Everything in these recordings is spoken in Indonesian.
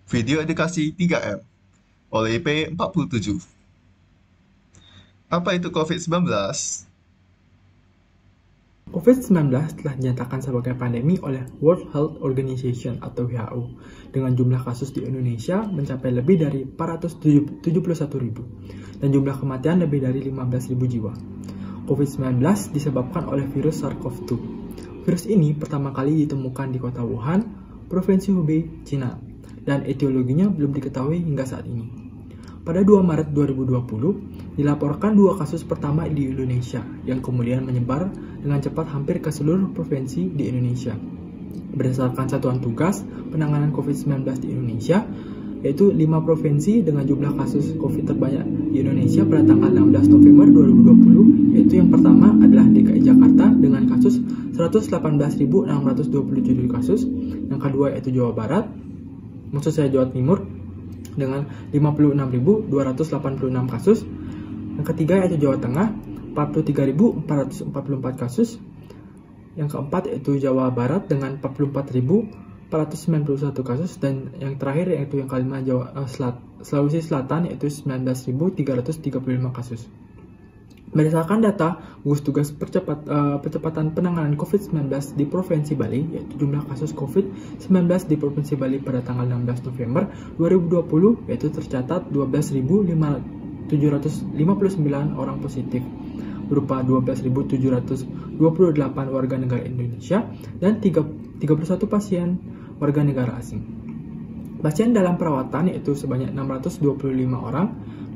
Video edukasi 3M oleh IP47. Apa itu COVID-19? COVID-19 telah dinyatakan sebagai pandemi oleh World Health Organization atau WHO dengan jumlah kasus di Indonesia mencapai lebih dari 471.000 dan jumlah kematian lebih dari 15.000 jiwa. COVID-19 disebabkan oleh virus SARS-CoV-2. Virus ini pertama kali ditemukan di kota Wuhan, Provinsi Hubei, Cina, dan etiologinya belum diketahui hingga saat ini. Pada 2 Maret 2020, dilaporkan 2 kasus pertama di Indonesia yang kemudian menyebar dengan cepat hampir ke seluruh provinsi di Indonesia. Berdasarkan Satuan Tugas Penanganan COVID-19 di Indonesia, yaitu 5 provinsi dengan jumlah kasus COVID terbanyak di Indonesia pada tanggal 16 November 2020, yaitu yang pertama adalah DKI Jakarta dengan kasus 118.627 kasus, yang kedua yaitu Jawa Barat, Jawa Timur, dengan 56.286 kasus. Yang ketiga yaitu Jawa Tengah, 43.444 kasus. Yang keempat yaitu Jawa Barat dengan 44.491 kasus. Dan yang terakhir yaitu yang kelima Sulawesi Selatan yaitu 19.335 kasus. Berdasarkan data gugus tugas percepatan penanganan COVID-19 di Provinsi Bali, yaitu jumlah kasus COVID-19 di Provinsi Bali pada tanggal 16 November 2020 yaitu tercatat 12.759 orang positif, berupa 12.728 warga negara Indonesia dan 31 pasien warga negara asing. Pasien dalam perawatan yaitu sebanyak 625 orang,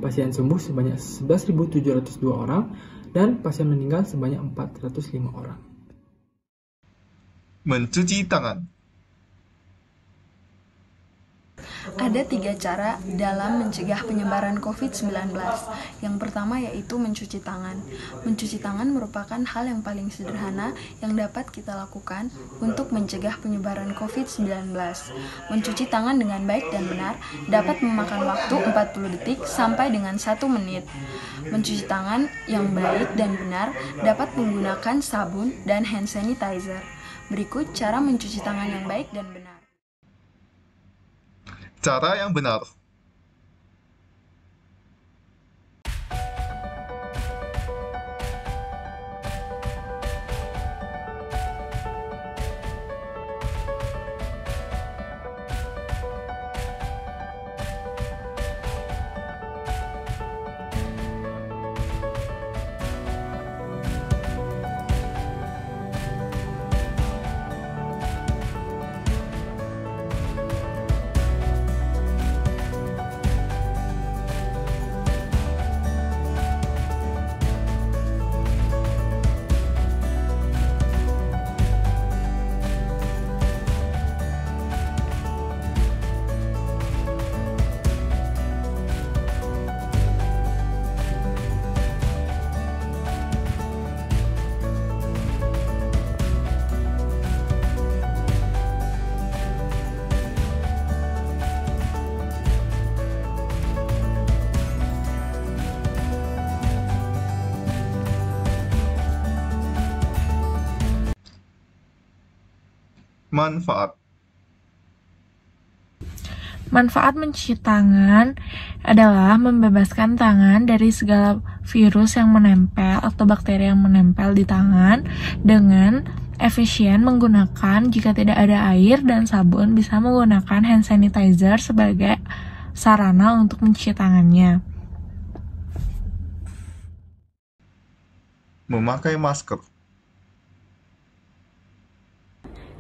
pasien sembuh sebanyak 11.702 orang, dan pasien meninggal sebanyak 405 orang. Mencuci tangan. Ada 3 cara dalam mencegah penyebaran COVID-19. Yang pertama yaitu mencuci tangan. Mencuci tangan merupakan hal yang paling sederhana yang dapat kita lakukan untuk mencegah penyebaran COVID-19. Mencuci tangan dengan baik dan benar dapat memakan waktu 40 detik sampai dengan 1 menit. Mencuci tangan yang baik dan benar dapat menggunakan sabun dan hand sanitizer. Berikut cara mencuci tangan yang baik dan benar. Cara yang benar. Manfaat. Manfaat mencuci tangan adalah membebaskan tangan dari segala virus yang menempel atau bakteri yang menempel di tangan dengan efisien menggunakan, jika tidak ada air dan sabun, bisa menggunakan hand sanitizer sebagai sarana untuk mencuci tangannya. Memakai masker.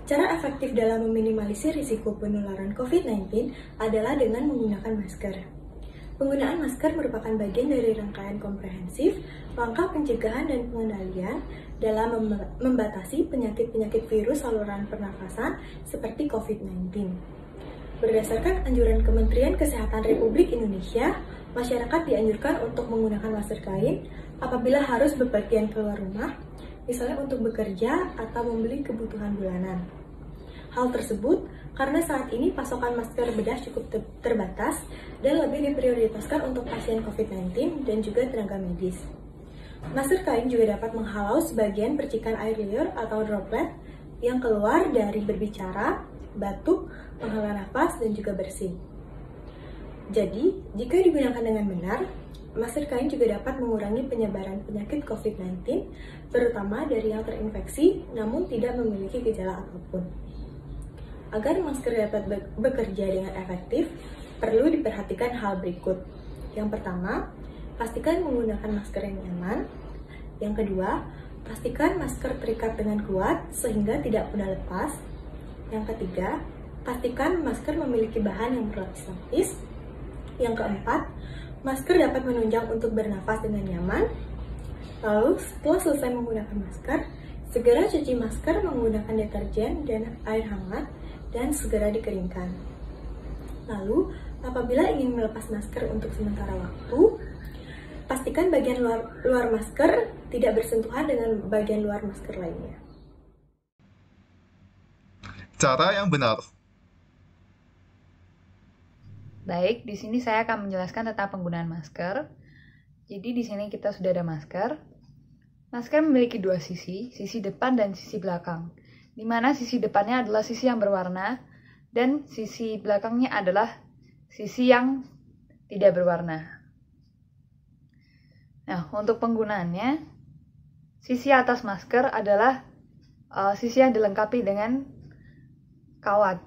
Cara efektif dalam meminimalisir risiko penularan COVID-19 adalah dengan menggunakan masker. Penggunaan masker merupakan bagian dari rangkaian komprehensif langkah pencegahan dan pengendalian dalam membatasi penyakit-penyakit virus saluran pernafasan seperti COVID-19. Berdasarkan anjuran Kementerian Kesehatan Republik Indonesia, masyarakat dianjurkan untuk menggunakan masker kain apabila harus bepergian keluar rumah, misalnya untuk bekerja atau membeli kebutuhan bulanan. Hal tersebut karena saat ini pasokan masker bedah cukup terbatas dan lebih diprioritaskan untuk pasien COVID-19 dan juga tenaga medis. Masker kain juga dapat menghalau sebagian percikan air liur atau droplet yang keluar dari berbicara, batuk, menghela nafas, dan juga bersin. Jadi, jika digunakan dengan benar, masker kain juga dapat mengurangi penyebaran penyakit COVID-19, terutama dari yang terinfeksi namun tidak memiliki gejala apapun. Agar masker dapat bekerja dengan efektif, perlu diperhatikan hal berikut. Yang pertama, pastikan menggunakan masker yang nyaman. Yang kedua, pastikan masker terikat dengan kuat sehingga tidak mudah lepas. Yang ketiga, pastikan masker memiliki bahan yang berlapis-lapis. Yang keempat, masker dapat menunjang untuk bernafas dengan nyaman. Lalu, setelah selesai menggunakan masker, segera cuci masker menggunakan deterjen dan air hangat dan segera dikeringkan. Lalu, apabila ingin melepas masker untuk sementara waktu, pastikan bagian luar masker tidak bersentuhan dengan bagian luar masker lainnya. Cara yang benar. Baik, di sini saya akan menjelaskan tentang penggunaan masker. Jadi di sini kita sudah ada masker. Masker memiliki dua sisi depan dan sisi belakang. Di mana sisi depannya adalah sisi yang berwarna dan sisi belakangnya adalah sisi yang tidak berwarna. Nah, untuk penggunaannya, sisi atas masker adalah sisi yang dilengkapi dengan kawat.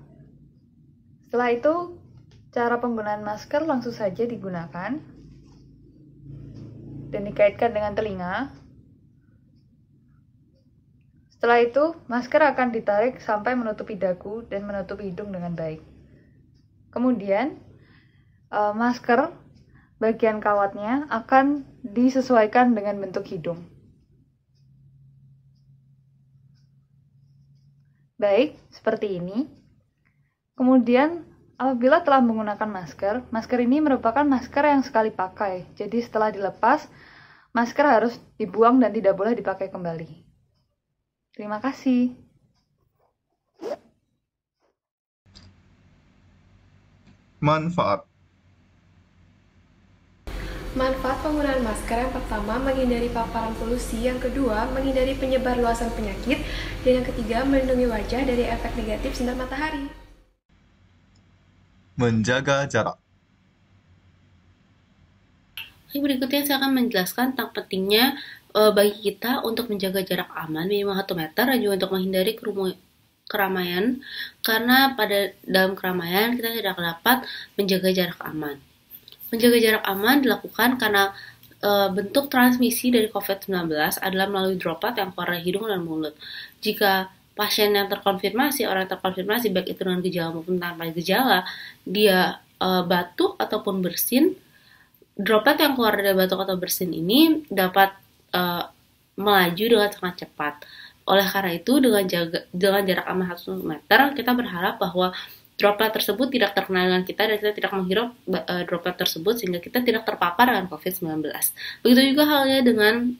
Setelah itu, cara penggunaan masker langsung saja digunakan dan dikaitkan dengan telinga. Setelah itu, masker akan ditarik sampai menutupi dagu dan menutupi hidung dengan baik. Kemudian, masker bagian kawatnya akan disesuaikan dengan bentuk hidung. Baik, seperti ini. Kemudian, apabila telah menggunakan masker, masker ini merupakan masker yang sekali pakai. Jadi setelah dilepas, masker harus dibuang dan tidak boleh dipakai kembali. Terima kasih. Manfaat. Manfaat penggunaan masker yang pertama, menghindari paparan polusi, yang kedua, menghindari penyebar luasan penyakit, dan yang ketiga, melindungi wajah dari efek negatif sinar matahari. Menjaga jarak. Berikutnya saya akan menjelaskan tentang pentingnya bagi kita untuk menjaga jarak aman minimal 1 meter dan juga untuk menghindari keramaian, karena dalam keramaian kita tidak dapat menjaga jarak aman. Menjaga jarak aman dilakukan karena bentuk transmisi dari COVID-19 adalah melalui droplet yang keluar dari hidung dan mulut. Jika pasien yang terkonfirmasi, orang yang terkonfirmasi baik itu dengan gejala maupun tanpa gejala, dia batuk ataupun bersin, droplet yang keluar dari batuk atau bersin ini dapat melaju dengan sangat cepat. Oleh karena itu, dengan jarak aman 1 meter, kita berharap bahwa droplet tersebut tidak terkena dengan kita dan kita tidak menghirup droplet tersebut sehingga kita tidak terpapar dengan COVID-19. Begitu juga halnya dengan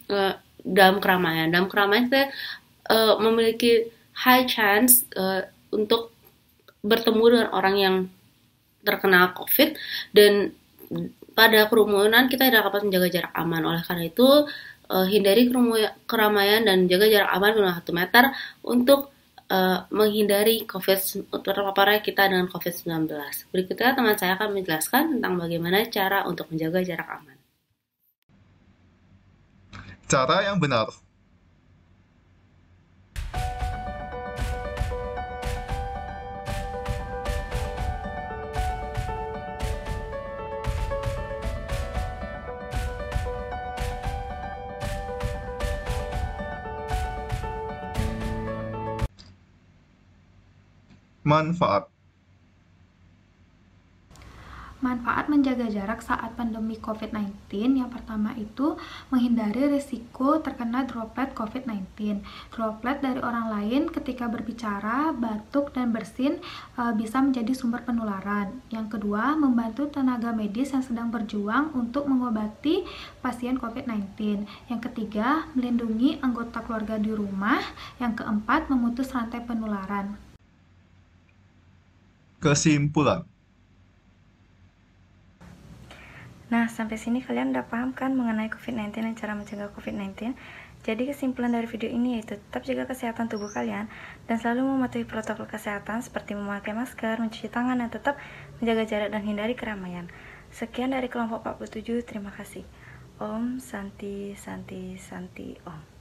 dalam keramaian. Dalam keramaian kita memiliki high chance untuk bertemu dengan orang yang terkena COVID, dan pada kerumunan kita tidak dapat menjaga jarak aman. Oleh karena itu, hindari keramaian dan jaga jarak aman minimal 1 meter untuk menghindari terpaparnya kita dengan COVID-19. Berikutnya teman saya akan menjelaskan tentang bagaimana cara untuk menjaga jarak aman. Cara yang benar. Manfaat. Manfaat menjaga jarak saat pandemi COVID-19 yang pertama itu menghindari risiko terkena droplet COVID-19. Droplet dari orang lain ketika berbicara, batuk, dan bersin bisa menjadi sumber penularan. Yang kedua, membantu tenaga medis yang sedang berjuang untuk mengobati pasien COVID-19. Yang ketiga, melindungi anggota keluarga di rumah. Yang keempat, memutus rantai penularan. Kesimpulan. Nah, sampai sini kalian udah paham kan mengenai COVID-19 dan cara mencegah COVID-19? Jadi kesimpulan dari video ini yaitu tetap jaga kesehatan tubuh kalian dan selalu mematuhi protokol kesehatan seperti memakai masker, mencuci tangan, dan tetap menjaga jarak dan hindari keramaian. Sekian dari kelompok 47, terima kasih. Om Santi Santi Santi Om.